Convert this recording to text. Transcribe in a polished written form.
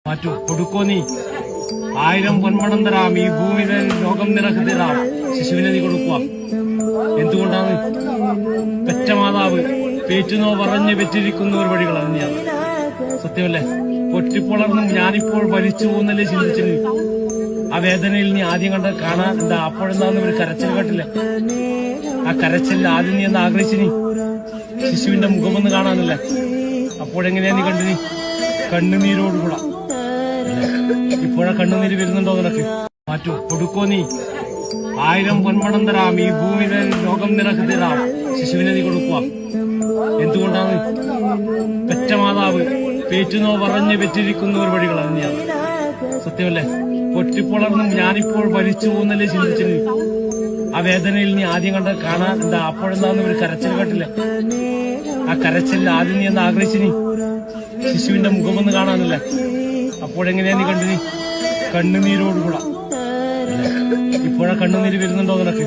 മാറ്റു കൊടുക്കോ നീ 1000 പൊന്മണം തരാം. ഈ ഭൂമിയിലെ ലോകം നിനക്ക് തരാം. ശിശുവിനെ നീ കൊടുക്കുക. എന്തുകൊണ്ടാണ് പെറ്റ മാതാവ് പേറ്റുന്നോ പറഞ്ഞ് പെറ്റിരിക്കുന്ന ഒരു വഴികൾ തന്നെയാണ്. സത്യമല്ലേ? പൊട്ടിപ്പൊളർന്നും ഞാനിപ്പോൾ വലിച്ചു പോകുന്നല്ലേ ചിന്തിച്ചത്. ആ വേദനയിൽ നീ ആദ്യം കാണാൻ എന്താ അപ്പോഴെന്താന്ന് ഒരു കരച്ചിൽ കേട്ടില്ലേ? ആ കരച്ചിൽ ആദ്യം നീ എന്താ ആഗ്രഹിച്ചു? നീ ശിശുവിന്റെ മുഖമൊന്ന് കാണാനില്ല. അപ്പോഴെങ്ങനെയാ നീ കണ്ടു? നീ കണ്ണുനീരോടുകൂടാ. ഇപ്പോഴാ കണ്ണുനീര് വരുന്നുണ്ടോ നിനക്ക്? മാറ്റു കൊടുക്കോ നീ 1000 പൊന്മണം തരാം. ഈ ഭൂമിയിലെ ലോകം നിനക്ക് തരാം. ശിശുവിനെ നീ കൊടുക്കുക. എന്തുകൊണ്ടാണ് പെറ്റ മാതാവ് പേറ്റുന്നോ പറഞ്ഞ് പെറ്റിരിക്കുന്ന ഒരു വഴികൾ തന്നെയാണ്. സത്യമല്ലേ? പൊട്ടിപ്പൊളർന്നും ഞാനിപ്പോൾ വലിച്ചു പോകുന്നല്ലേ ചിന്തിച്ചത്. ആ വേദനയിൽ നീ ആദ്യം കാണാൻ എന്താ അപ്പോഴെന്താന്ന് ഒരു കരച്ചിൽ കേട്ടില്ലേ? ആ കരച്ചിൽ ആദ്യം നീ എന്താ ആഗ്രഹിച്ചു? നീ ശിശുവിന്റെ മുഖമൊന്ന് കാണാനില്ല. അപ്പോഴെങ്ങനെയാ നീ കണ്ടു? നീ കണ്ണുനീരോടുകൂടാ. ഇപ്പോഴാ കണ്ണുനീര് വരുന്നുണ്ടോ നിനക്ക്?